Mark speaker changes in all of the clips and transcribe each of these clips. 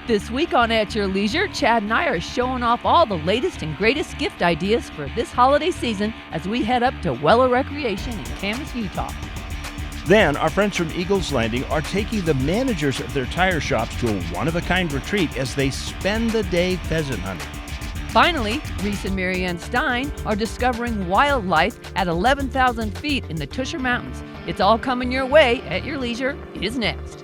Speaker 1: This week on At Your Leisure, Chad and I are showing off all the latest and greatest gift ideas for this holiday season as we head up to Weller Recreation in Camas, Utah.
Speaker 2: Then, our friends from Eagles Landing are taking the managers of their tire shops to a one-of-a-kind retreat as they spend the day pheasant hunting.
Speaker 1: Finally, Reese and Marianne Stein are discovering wildlife at 11,000 feet in the Tusher Mountains. It's all coming your way. At Your Leisure is next.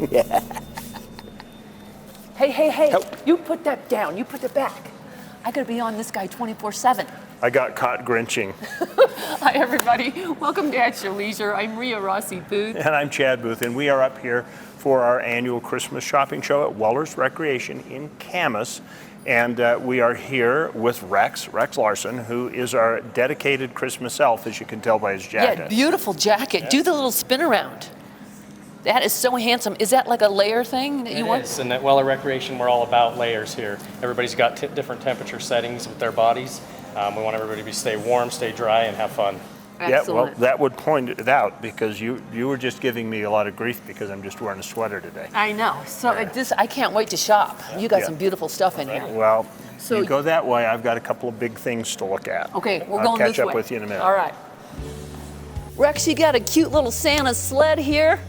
Speaker 3: Yeah.
Speaker 4: Hey,
Speaker 3: Help.
Speaker 4: you put that down, you put it back. I gotta be on this guy 24/7.
Speaker 5: I got caught grinching.
Speaker 4: Hi everybody, welcome to At Your Leisure. I'm Ria Rossi Booth.
Speaker 5: And I'm Chad Booth, and we are up here for our annual Christmas shopping show at Weller's Recreation in Camas. And we are here with Rex Larsen, who is our dedicated Christmas elf, as you can tell by his jacket.
Speaker 4: Yeah, beautiful jacket. Do the little spin around. That is so handsome. Is that like a layer thing that you want?
Speaker 6: It is, and at Weller Recreation, we're all about layers here. Everybody's got different temperature settings with their bodies. We want everybody to stay warm, stay dry, and have fun.
Speaker 5: Yeah, well, that would point it out, because you were just giving me a lot of grief because I'm just wearing a sweater today.
Speaker 4: I know. So I can't wait to shop. You got some beautiful stuff in here.
Speaker 5: Well,
Speaker 4: So
Speaker 5: you go that way, I've got a couple of big things to look at.
Speaker 4: Okay, we're
Speaker 5: I'll
Speaker 4: going this way.
Speaker 5: catch up with you in a minute.
Speaker 4: All right. Rex, you got a cute little Santa sled here.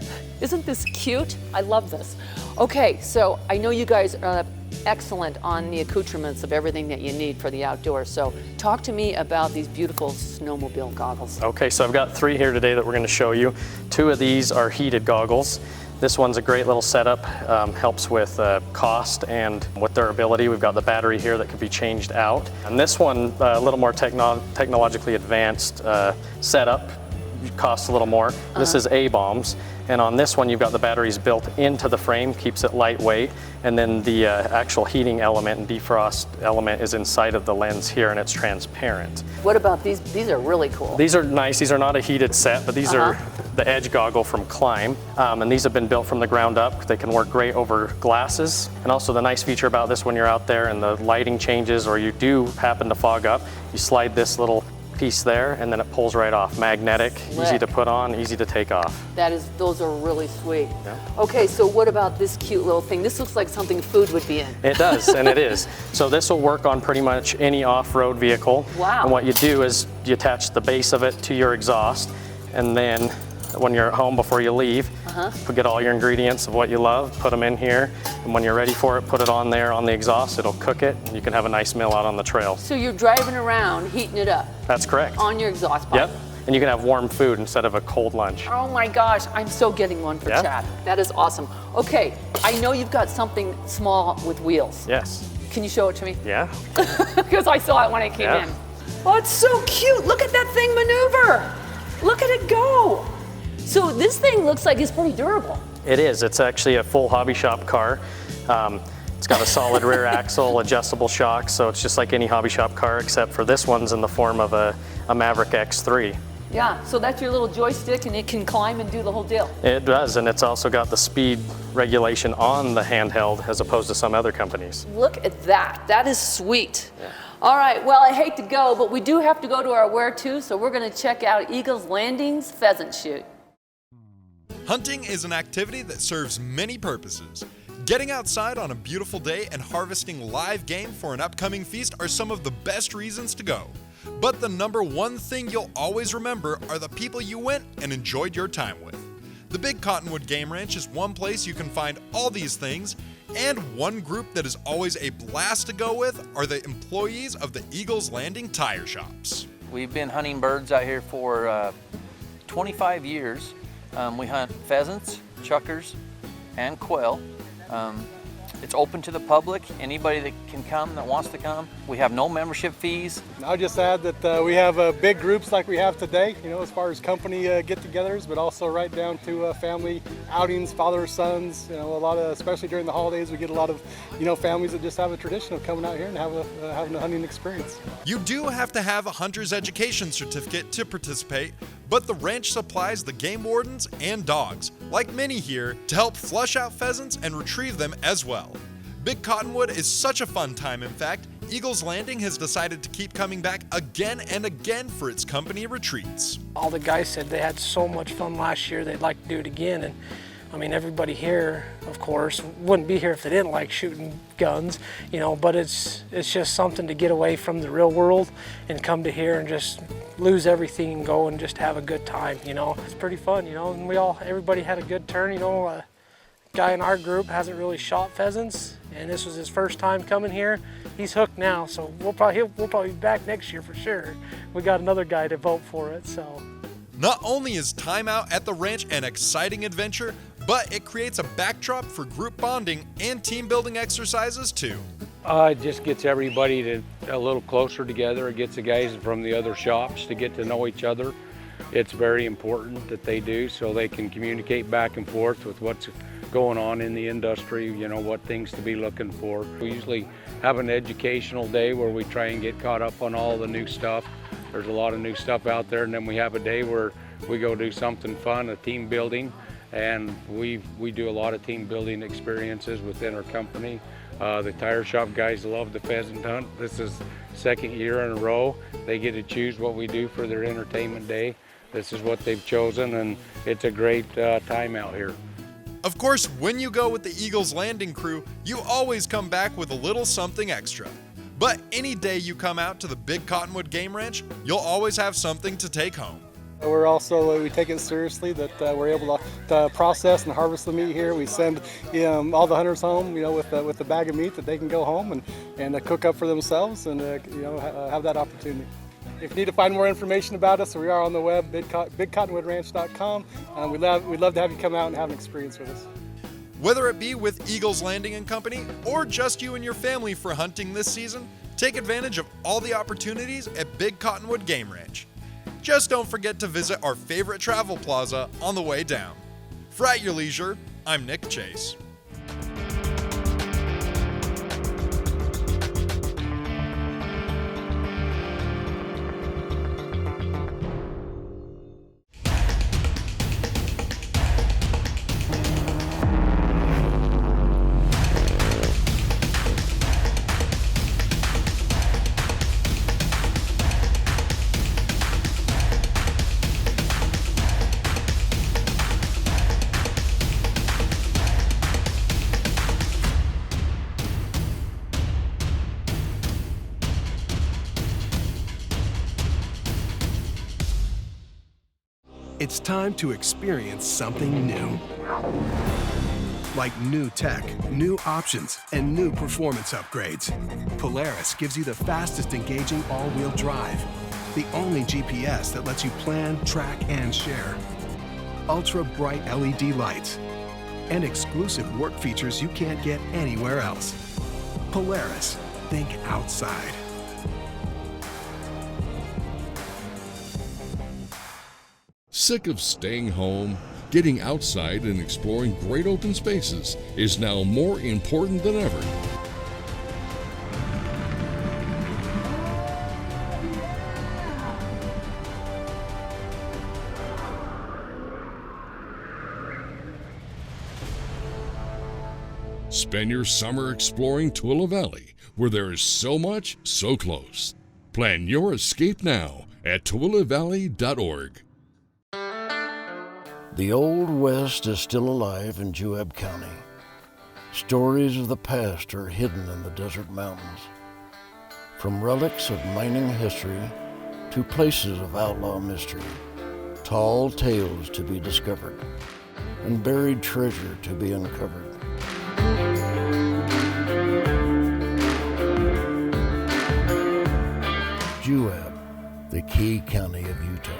Speaker 4: Isn't this cute? I love this. Okay, so I know you guys are excellent on the accoutrements of everything that you need for the outdoors. So talk to me about these beautiful snowmobile goggles.
Speaker 6: Okay, so I've got 3 here today that we're going to show you. 2 of these are heated goggles. This one's a great little setup, helps with cost and with durability. We've got the battery here that can be changed out. And this one, a little more technologically advanced setup, costs a little more. This is A-bombs. And on this one, you've got the batteries built into the frame, keeps it lightweight, and then the actual heating element and defrost element is inside of the lens here, and it's transparent.
Speaker 4: What about these? These are really cool.
Speaker 6: These are nice. These are not a heated set, but these are the Edge goggle from Climb, and these have been built from the ground up. They can work great over glasses, and also the nice feature about this, when you're out there and the lighting changes or you do happen to fog up, you slide this little piece there, and then it pulls right off. Magnetic, easy to put on, easy to take off.
Speaker 4: Those are really sweet.
Speaker 6: Yeah.
Speaker 4: Okay, so what about this cute little thing? This looks like something food would be in.
Speaker 6: It does, and it is. So this will work on pretty much any off-road vehicle.
Speaker 4: Wow.
Speaker 6: And what you do is you attach the base of it to your exhaust, and then when you're at home before you leave, get all your ingredients of what you love, put them in here, and when you're ready for it, put it on there on the exhaust. It'll cook it, and you can have a nice meal out on the trail.
Speaker 4: So you're driving around, heating it up.
Speaker 6: That's correct.
Speaker 4: On your exhaust pipe.
Speaker 6: Yep, and you can have warm food instead of a cold lunch.
Speaker 4: Oh my gosh, I'm so getting one for Chad. That is awesome. Okay, I know you've got something small with wheels.
Speaker 6: Yes.
Speaker 4: Can you show it to me?
Speaker 6: Yeah.
Speaker 4: Because I saw it when I came in. Oh, it's so cute. Look at that thing maneuver. Look at it go. So this thing looks like it's pretty durable.
Speaker 6: It is. It's actually a full hobby shop car. It's got a solid rear axle, adjustable shocks, so it's just like any hobby shop car, except for this one's in the form of a Maverick X3.
Speaker 4: Yeah, so that's your little joystick and it can climb and do the whole deal.
Speaker 6: It does, and it's also got the speed regulation on the handheld as opposed to some other companies.
Speaker 4: Look at that. That is sweet. Yeah. All right, well, I hate to go, but we do have to go to our where to, so we're going to check out Eagles Landing's pheasant shoot.
Speaker 7: Hunting is an activity that serves many purposes. Getting outside on a beautiful day and harvesting live game for an upcoming feast are some of the best reasons to go. But the number one thing you'll always remember are the people you went and enjoyed your time with. The Big Cottonwood Game Ranch is one place you can find all these things, and one group that is always a blast to go with are the employees of the Eagles Landing tire shops.
Speaker 8: We've been hunting birds out here for 25 years. We hunt pheasants, chukars, and quail. It's open to the public, anybody that can come, that wants to come. We have no membership fees.
Speaker 3: I'll just add that we have big groups like we have today, as far as company get-togethers, but also right down to family outings, father, sons, a lot of, especially during the holidays, we get a lot of, families that just have a tradition of coming out here and having a hunting experience.
Speaker 7: You do have to have a hunter's education certificate to participate, but the ranch supplies the game wardens and dogs, like many here, to help flush out pheasants and retrieve them as well. Big Cottonwood is such a fun time. In fact, Eagles Landing has decided to keep coming back again and again for its company retreats.
Speaker 9: All the guys said they had so much fun last year, they'd like to do it again. And I mean, everybody here, of course, wouldn't be here if they didn't like shooting guns, but it's just something to get away from the real world and come to here and just lose everything and go and just have a good time, It's pretty fun, and everybody had a good turn, A guy in our group hasn't really shot pheasants, and this was his first time coming here. He's hooked now, so we'll probably be back next year for sure. We got another guy to vote for it, so.
Speaker 7: Not only is time out at the ranch an exciting adventure, but it creates a backdrop for group bonding and team building exercises too.
Speaker 10: It just gets everybody a little closer together. It gets the guys from the other shops to get to know each other. It's very important that they do, so they can communicate back and forth with what's going on in the industry, what things to be looking for. We usually have an educational day where we try and get caught up on all the new stuff. There's a lot of new stuff out there, and then we have a day where we go do something fun, a team building, and we do a lot of team building experiences within our company. The tire shop guys love the pheasant hunt. This is second year in a row. They get to choose what we do for their entertainment day. This is what they've chosen, and it's a great time out here.
Speaker 7: Of course, when you go with the Eagles Landing crew, you always come back with a little something extra. But any day you come out to the Big Cottonwood Game Ranch, you'll always have something to take home.
Speaker 3: We take it seriously that we're able to process and harvest the meat here. We send all the hunters home, with the bag of meat that they can go home and cook up for themselves and have that opportunity. If you need to find more information about us, we are on the web, bigcottonwoodranch.com. We'd love to have you come out and have an experience with us.
Speaker 7: Whether it be with Eagles Landing and Company or just you and your family for hunting this season, take advantage of all the opportunities at Big Cottonwood Game Ranch. Just don't forget to visit our favorite travel plaza on the way down. For At Your Leisure, I'm Nick Chase.
Speaker 11: It's time to experience something new. Like new tech, new options, and new performance upgrades. Polaris gives you the fastest engaging all-wheel drive. The only GPS that lets you plan, track, and share. Ultra-bright LED lights. And exclusive work features you can't get anywhere else. Polaris. Think outside.
Speaker 12: Sick of staying home? Getting outside and exploring great open spaces is now more important than ever. Spend your summer exploring Tooele Valley, where there is so much so close. Plan your escape now at TooeleValley.org.
Speaker 13: The Old West is still alive in Juab County. Stories of the past are hidden in the desert mountains. From relics of mining history to places of outlaw mystery, tall tales to be discovered, and buried treasure to be uncovered. Juab, the key county of Utah.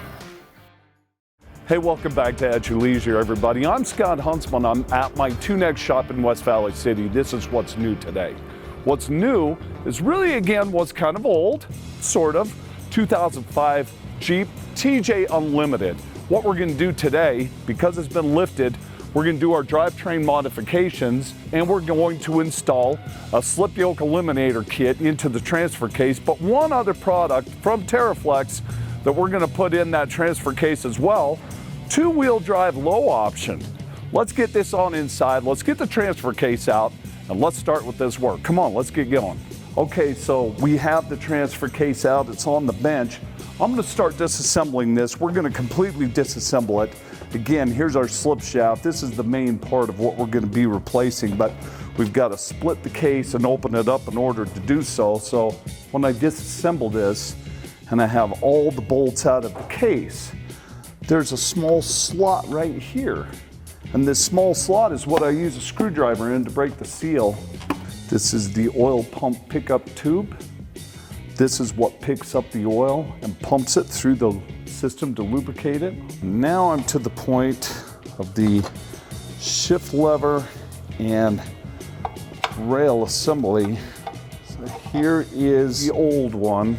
Speaker 14: Hey, welcome back to At Your Leisure, everybody. I'm Scott Huntsman. I'm at my Tunex shop in West Valley City. This is what's new today. What's new is really, again, what's kind of old, sort of, 2005 Jeep TJ Unlimited. What we're gonna do today, because it's been lifted, we're gonna do our drivetrain modifications, and we're going to install a slip yoke eliminator kit into the transfer case, but one other product from TeraFlex that we're gonna put in that transfer case as well, two-wheel drive low option. Let's get this on inside, let's get the transfer case out, and let's start with this work. Come on, let's get going. Okay, so we have the transfer case out, it's on the bench. I'm gonna start disassembling this. We're gonna completely disassemble it. Again, here's our slip shaft. This is the main part of what we're gonna be replacing, but we've gotta split the case and open it up in order to do so. So when I disassemble this, and I have all the bolts out of the case, there's a small slot right here. And this small slot is what I use a screwdriver in to break the seal. This is the oil pump pickup tube. This is what picks up the oil and pumps it through the system to lubricate it. Now I'm to the point of the shift lever and rail assembly. So here is the old one,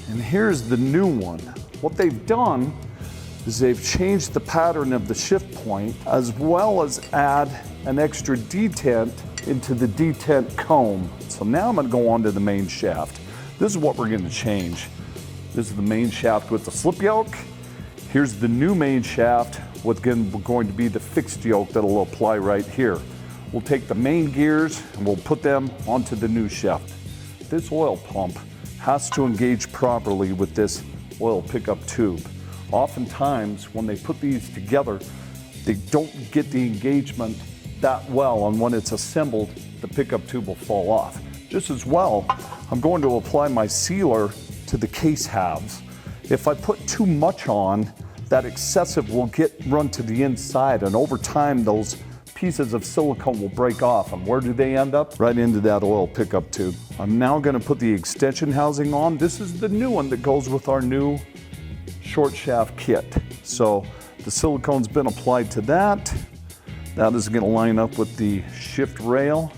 Speaker 14: and here's the new one. What they've done is they've changed the pattern of the shift point, as well as add an extra detent into the detent comb. So now I'm gonna go on to the main shaft. This is what we're gonna change. This is the main shaft with the slip yoke. Here's the new main shaft with going to be the fixed yoke that'll apply right here. We'll take the main gears and we'll put them onto the new shaft. This oil pump has to engage properly with this oil pickup tube. Oftentimes, when they put these together, they don't get the engagement that well, and when it's assembled, the pickup tube will fall off. Just as well, I'm going to apply my sealer to the case halves. If I put too much on, that excessive will run to the inside, and over time, those pieces of silicone will break off, and where do they end up? Right into that oil pickup tube. I'm now gonna put the extension housing on. This is the new one that goes with our new short shaft kit. So the silicone's been applied to that. That is gonna line up with the shift rail.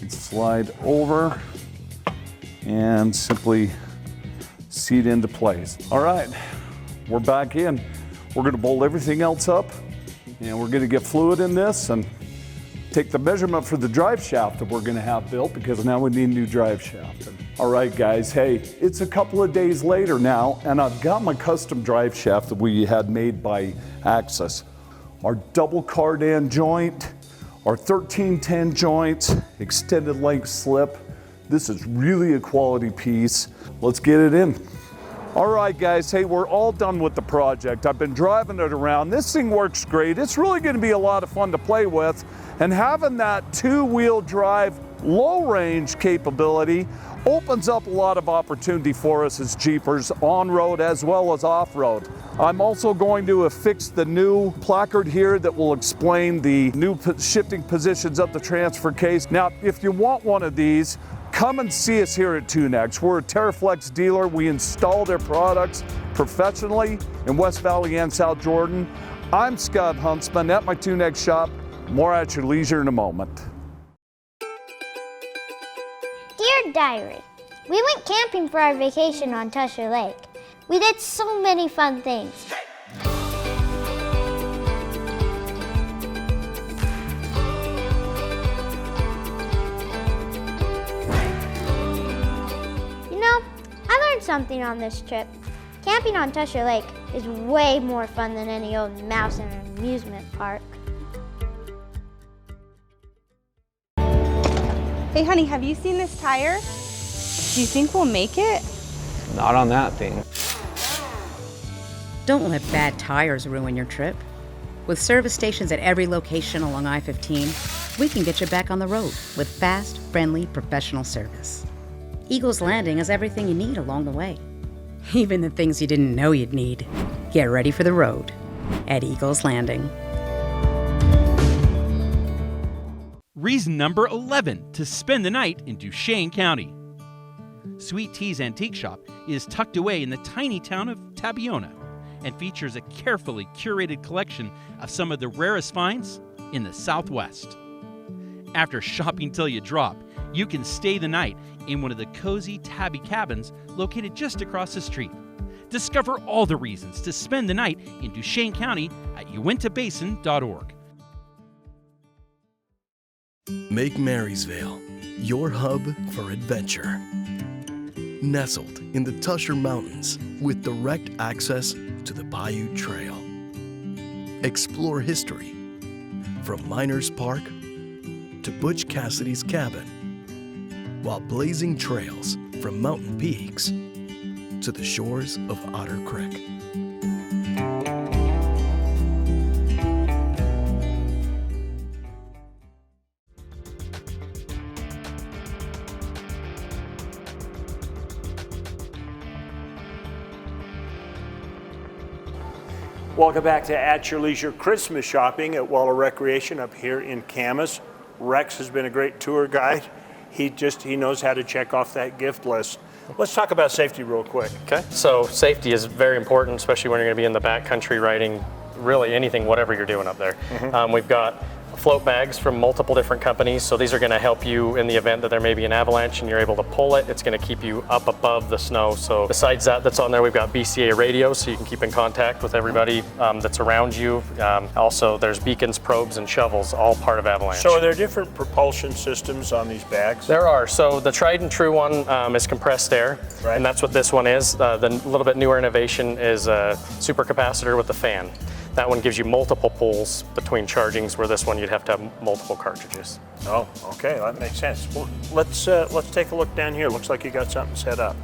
Speaker 14: Slide over and simply seat into place. All right, we're back in. We're gonna bolt everything else up, and we're gonna get fluid in this and take the measurement for the drive shaft that we're gonna have built, because now we need a new drive shaft. All right, guys, hey, it's a couple of days later now, and I've got my custom drive shaft that we had made by Axis. Our double cardan joint, our 1310 joints, extended length slip. This is really a quality piece. Let's get it in. All right, guys, hey, we're all done with the project. I've been driving it around. This thing works great. It's really gonna be a lot of fun to play with, and having that two-wheel drive low range capability opens up a lot of opportunity for us as Jeepers, on-road as well as off-road. I'm also going to affix the new placard here that will explain the new shifting positions of the transfer case. Now, if you want one of these, come and see us here at Tunex. We're a TeraFlex dealer. We install their products professionally in West Valley and South Jordan. I'm Scott Huntsman at my Tunex shop. More at your leisure in a moment.
Speaker 15: Dear Diary, we went camping for our vacation on Tusher Lake. We did so many fun things. You know, I learned something on this trip. Camping on Tusher Lake is way more fun than any old mouse in an amusement park.
Speaker 16: Hey honey, have you seen this tire? Do you think we'll make it?
Speaker 17: Not on that thing.
Speaker 18: Don't let bad tires ruin your trip. With service stations at every location along I-15, we can get you back on the road with fast, friendly, professional service. Eagles Landing has everything you need along the way. Even the things you didn't know you'd need. Get ready for the road at Eagles Landing.
Speaker 19: Reason number 11 to spend the night in Duchesne County. Sweet Tea's Antique Shop is tucked away in the tiny town of Tabiona. and features a carefully curated collection of some of the rarest finds in the Southwest. After shopping till you drop, you can stay the night in one of the cozy tabby cabins located just across the street. Discover all the reasons to spend the night in Duchesne County at uintabasin.org.
Speaker 11: Make Marysvale your hub for adventure. Nestled in the Tusher Mountains with direct access to the Bayou Trail. Explore history from Miners Park to Butch Cassidy's cabin, while blazing trails from mountain peaks to the shores of Otter Creek.
Speaker 5: Welcome back to At Your Leisure Christmas shopping at Waller Recreation up here in Camas. Rex has been a great tour guide. He knows how to check off that gift list. Let's talk about safety real quick.
Speaker 6: Okay, so safety is very important, especially when you're going to be in the backcountry riding really anything, whatever you're doing up there. We've got float bags from multiple different companies, so these are going to help you in the event that there may be an avalanche and you're able to pull it. It's going to keep you up above the snow. So besides that's on there, we've got BCA radios, so you can keep in contact with everybody that's around you. Also, there's beacons, probes, and shovels, all part of avalanche.
Speaker 5: So are there different propulsion systems on these bags?
Speaker 6: There are. So the tried and true one is compressed air, and that's what this one is. The little bit newer innovation is a supercapacitor with the fan. That one gives you multiple pulls between chargings, where this one you'd have to have multiple cartridges.
Speaker 5: Oh, okay, that makes sense. Well, let's take a look down here. Looks like you got something set up.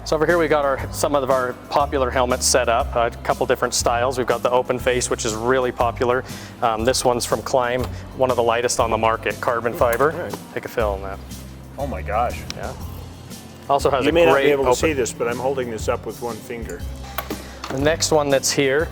Speaker 6: So over here we got some of our popular helmets set up, a couple different styles. We've got the open face, which is really popular. This one's from Climb, one of the lightest on the market, carbon fiber.
Speaker 5: Right.
Speaker 6: Take a fill on that.
Speaker 5: Oh my gosh.
Speaker 6: Yeah. Also has
Speaker 5: you
Speaker 6: a
Speaker 5: may
Speaker 6: great
Speaker 5: not be able to
Speaker 6: open...
Speaker 5: see this, but I'm holding this up with one finger.
Speaker 6: The next one that's here,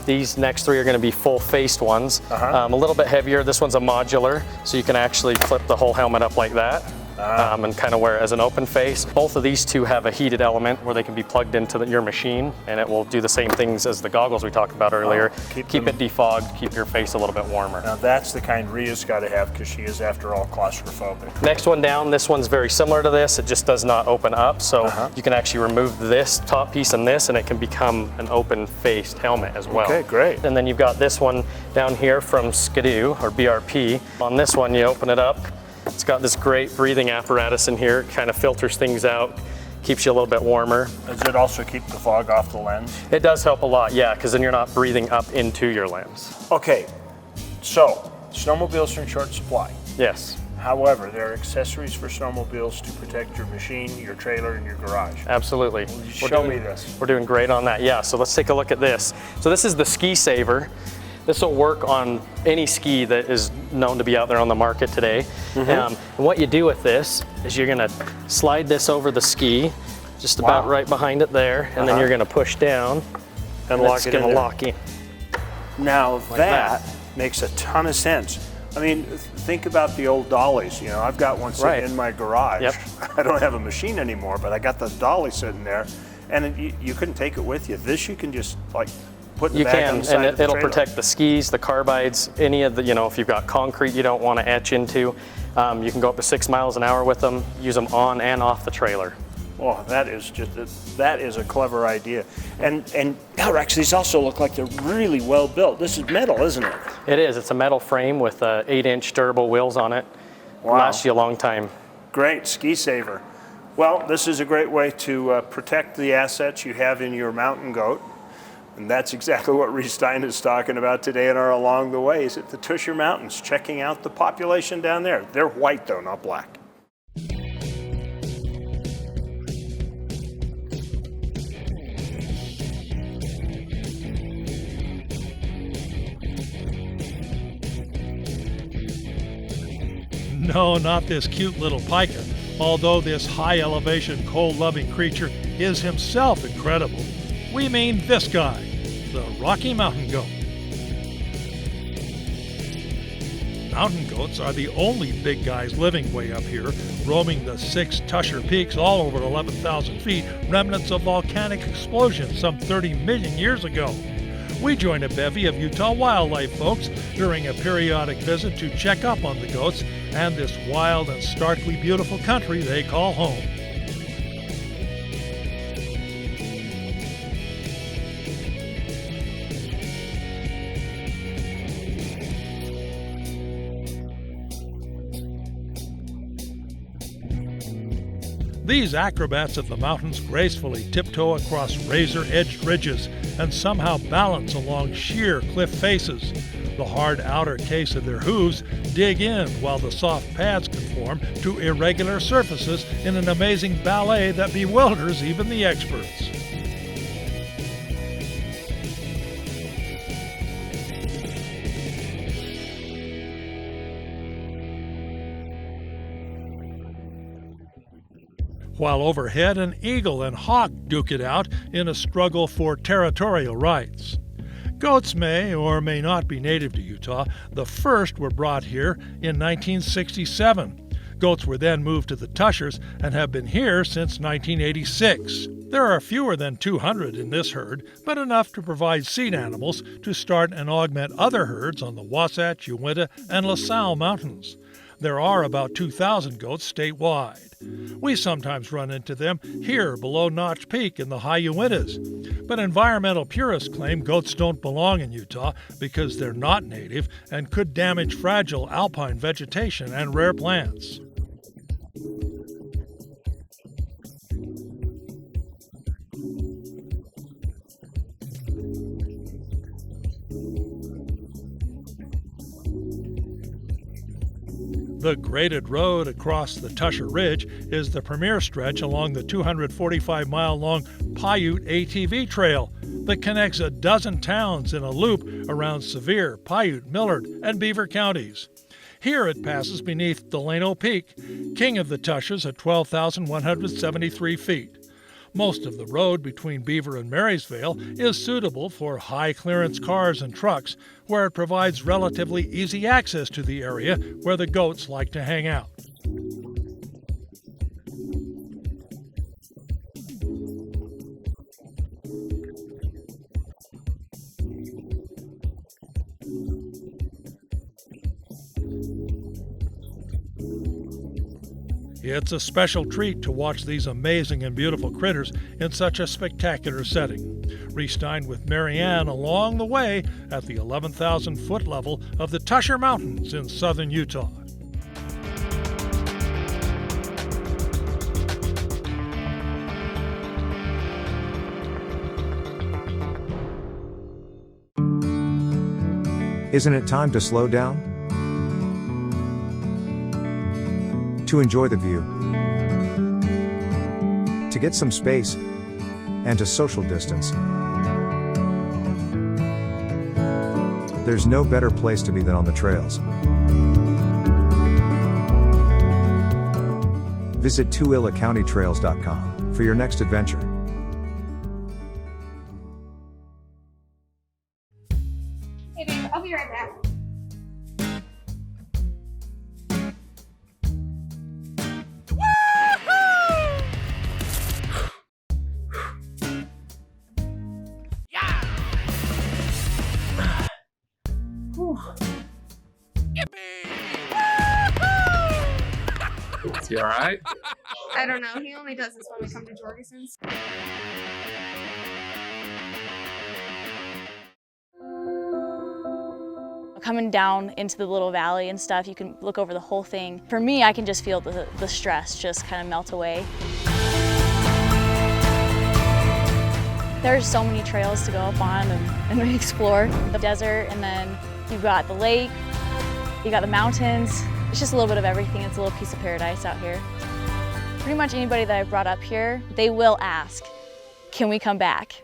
Speaker 6: these next three are going to be full-faced ones. A little bit heavier. This one's a modular, so you can actually flip the whole helmet up like that. And kind of wear it as an open face. Both of these two have a heated element where they can be plugged into your machine, and it will do the same things as the goggles we talked about earlier. Keep it defogged, keep your face a little bit warmer.
Speaker 5: Now that's the kind Ria's got to have, because she is, after all, claustrophobic.
Speaker 6: Next one down, this one's very similar to this. It just does not open up, so you can actually remove this top piece and this, and it can become an open-faced helmet as well.
Speaker 5: Okay, great.
Speaker 6: And then you've got this one down here from Skidoo, or BRP. On this one, you open it up. It's got this great breathing apparatus in here. It kind of filters things out, keeps you a little bit warmer.
Speaker 5: Does it also keep the fog off the lens?
Speaker 6: It does help a lot, yeah, because then you're not breathing up into your lens.
Speaker 5: Okay, so snowmobiles are in short supply.
Speaker 6: Yes.
Speaker 5: However, there are accessories for snowmobiles to protect your machine, your trailer, and your garage.
Speaker 6: Absolutely.
Speaker 5: Show me this.
Speaker 6: We're doing great on that, yeah. So let's take a look at this. So this is the Ski Saver. This will work on any ski that is known to be out there on the market today. And what you do with this is you're gonna slide this over the ski, just about right behind it there, and then you're gonna push down, and
Speaker 5: lock it in
Speaker 6: gonna
Speaker 5: there.
Speaker 6: lock in.
Speaker 5: Now that makes a ton of sense. I mean, think about the old dollies. You know, I've got one sitting in my garage. I don't have a machine anymore, but I got the dolly sitting there, and you couldn't take it with you. This you can just like put in the bag on the side of the
Speaker 6: it'll
Speaker 5: trailer.
Speaker 6: protect the skis, the carbides, any of the, if you've got concrete you don't want to etch into, you can go up to 6 miles an hour with them, use them on and off the trailer.
Speaker 5: Oh, that is a clever idea. And Rex, these also look like they're really well built. This is metal, isn't it?
Speaker 6: It is. It's a metal frame with 8-inch durable wheels on it.
Speaker 5: Wow.
Speaker 6: Lasts you a long time.
Speaker 5: Great, Ski Saver. Well, this is a great way to protect the assets you have in your mountain goat. And that's exactly what Reese Stein is talking about today in our Along the Ways at the Tusher Mountains, checking out the population down there. They're white though, not black.
Speaker 20: No, not this cute little piker, although this high-elevation, cold-loving creature is himself incredible. We mean this guy, the Rocky Mountain Goat. Mountain goats are the only big guys living way up here, roaming the 6 Tusher peaks all over 11,000 feet, remnants of volcanic explosions some 30 million years ago. We joined a bevy of Utah wildlife folks during a periodic visit to check up on the goats and this wild and starkly beautiful country they call home. These acrobats of the mountains gracefully tiptoe across razor-edged ridges and somehow balance along sheer cliff faces. The hard outer case of their hooves dig in while the soft pads conform to irregular surfaces in an amazing ballet that bewilders even the experts. While overhead, an eagle and hawk duke it out in a struggle for territorial rights. Goats may or may not be native to Utah. The first were brought here in 1967. Goats were then moved to the Tushers and have been here since 1986. There are fewer than 200 in this herd, but enough to provide seed animals to start and augment other herds on the Wasatch, Uinta, and La Salle Mountains. There are about 2,000 goats statewide. We sometimes run into them here below Notch Peak in the high Uintas. But environmental purists claim goats don't belong in Utah because they're not native and could damage fragile alpine vegetation and rare plants. The graded road across the Tusher Ridge is the premier stretch along the 245-mile-long Paiute ATV Trail that connects a dozen towns in a loop around Sevier, Paiute, Millard, and Beaver counties. Here it passes beneath Delano Peak, king of the Tushers at 12,173 feet. Most of the road between Beaver and Marysvale is suitable for high-clearance cars and trucks, where it provides relatively easy access to the area where the goats like to hang out. It's a special treat to watch these amazing and beautiful critters in such a spectacular setting. Restein with Marianne along the way at the 11,000-foot level of the Tusher Mountains in southern Utah.
Speaker 21: Isn't it time to slow down? To enjoy the view, to get some space, and to social distance. There's no better place to be than on the trails. Visit TuilaCountyTrails.com for your next adventure.
Speaker 16: Hey babe, I'll be right back.
Speaker 22: Is he alright?
Speaker 16: I don't know. He only does this when we come to Jorgensen's.
Speaker 23: Coming down into the little valley and stuff, you can look over the whole thing. For me, I can just feel the stress just kind of melt away. There's so many trails to go up on and explore. The desert, and then you've got the lake, you got the mountains. It's just a little bit of everything. It's a little piece of paradise out here. Pretty much anybody that I've brought up here, they will ask, can we come back?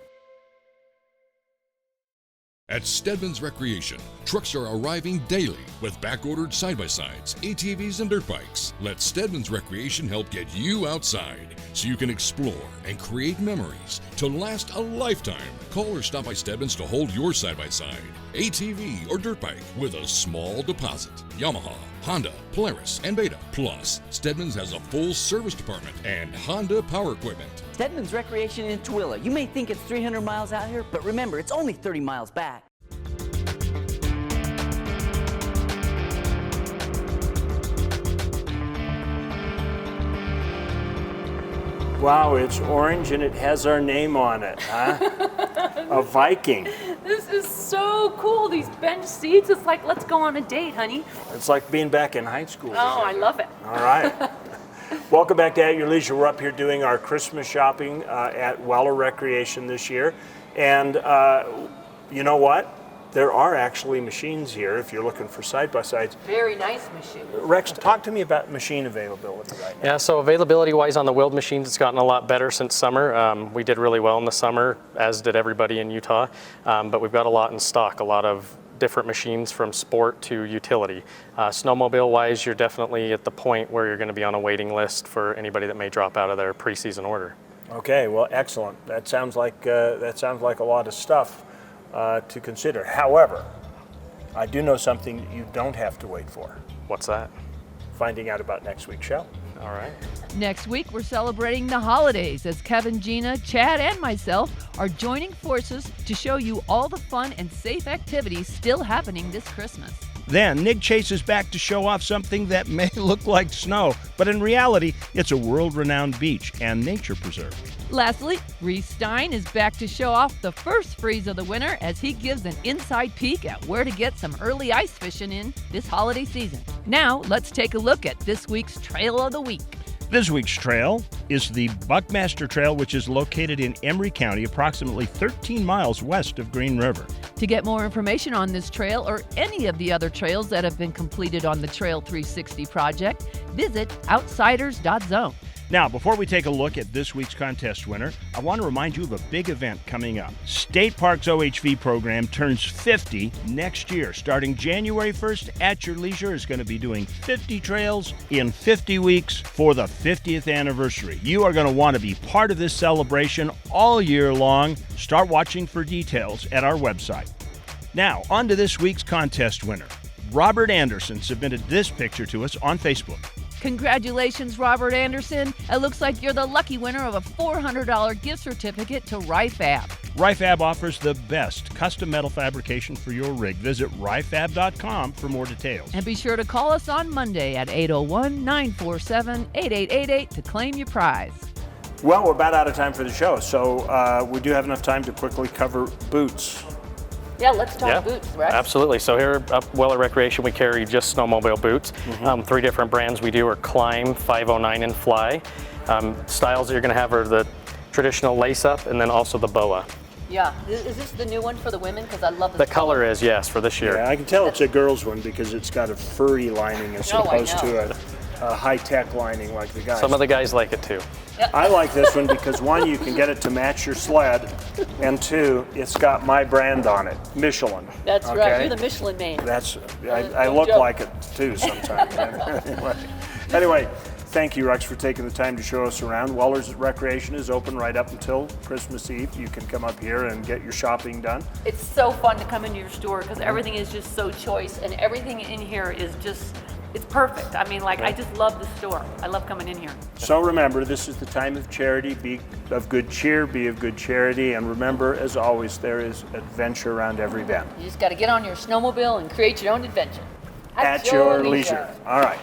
Speaker 12: At Stedman's Recreation, trucks are arriving daily with back-ordered side-by-sides, ATVs, and dirt bikes. Let Stedman's Recreation help get you outside so you can explore and create memories to last a lifetime. Call or stop by Stedman's to hold your side-by-side, ATV, or dirt bike with a small deposit. Yamaha, Honda, Polaris, and Beta. Plus, Stedman's has a full service department and Honda power equipment.
Speaker 1: Stedman's Recreation in Tooele. You may think it's 300 miles out here, but remember, it's only 30 miles back.
Speaker 5: Wow, it's orange and it has our name on it, huh? A Viking.
Speaker 2: This is so cool, these bench seats. It's like, let's go on a date, honey.
Speaker 5: It's like being back in high school.
Speaker 2: Oh, I love it.
Speaker 5: All right. Welcome back to At Your Leisure. We're up here doing our Christmas shopping at Weller Recreation this year. And you know what? There are actually machines here if you're looking for side-by-sides.
Speaker 2: Very nice machine.
Speaker 5: Rex, talk to me about machine availability right now.
Speaker 6: Yeah, so availability-wise on the wheeled machines, it's gotten a lot better since summer. We did really well in the summer, as did everybody in Utah. But we've got a lot in stock, a lot of different machines from sport to utility. Snowmobile-wise, you're definitely at the point where you're going to be on a waiting list for anybody that may drop out of their preseason order.
Speaker 5: Okay, well, excellent. That sounds like a lot of stuff to consider. However, I do know something that you don't have to wait for.
Speaker 6: What's that?
Speaker 5: Finding out about next week's show.
Speaker 6: All right.
Speaker 4: Next week, we're celebrating the holidays as Kevin, Gina, Chad, and myself are joining forces to show you all the fun and safe activities still happening this Christmas.
Speaker 24: Then, Nig chases back to show off something that may look like snow, but in reality, it's a world-renowned beach and nature preserve.
Speaker 4: Lastly, Reese Stein is back to show off the first freeze of the winter as he gives an inside peek at where to get some early ice fishing in this holiday season. Now, let's take a look at this week's Trail of the Week.
Speaker 24: This week's trail is the Buckmaster Trail, which is located in Emery County, approximately 13 miles west of Green River.
Speaker 4: To get more information on this trail or any of the other trails that have been completed on the Trail 360 project, visit outsiders.zone.
Speaker 24: Now, before we take a look at this week's contest winner, I want to remind you of a big event coming up. State Parks OHV program turns 50 next year. Starting January 1st, At Your Leisure is going to be doing 50 trails in 50 weeks for the 50th anniversary. You are going to want to be part of this celebration all year long. Start watching for details at our website. Now, on to this week's contest winner. Robert Anderson submitted this picture to us on Facebook.
Speaker 4: Congratulations, Robert Anderson. It looks like you're the lucky winner of a $400 gift certificate to Ryfab.
Speaker 24: Ryfab offers the best custom metal fabrication for your rig. Visit ryfab.com for more details.
Speaker 4: And be sure to call us on Monday at 801-947-8888 to claim your prize.
Speaker 5: Well, we're about out of time for the show, so we do have enough time to quickly cover boots.
Speaker 2: Yeah, let's talk boots, Rex.
Speaker 6: Absolutely. So here at Weller Recreation, we carry just snowmobile boots. 3 different brands we do are Climb, 509, and Fly. Styles that you're going to have are the traditional lace-up and then also the BOA.
Speaker 2: Yeah, is this the new one for the women? Because I love this.
Speaker 6: The color is, yes, for this year.
Speaker 5: Yeah, I can tell it's a girl's one because it's got a furry lining as opposed to a high-tech lining like the guys.
Speaker 6: Some of the guys like it too.
Speaker 5: I like this one because 1, you can get it to match your sled, and 2, it's got my brand on it, Michelin.
Speaker 2: That's right, you're the Michelin man.
Speaker 5: I look like it too sometimes. Anyway, thank you, Rex, for taking the time to show us around. Weller's Recreation is open right up until Christmas Eve. You can come up here and get your shopping done.
Speaker 2: It's so fun to come into your store because everything is just so choice, and everything in here is just, it's perfect. I mean, like, I just love the store. I love coming in here.
Speaker 5: So remember, this is the time of charity. Be of good cheer, be of good charity, and remember, as always, there is adventure around every bend.
Speaker 2: You just got to get on your snowmobile and create your own adventure.
Speaker 5: At your leisure. All right.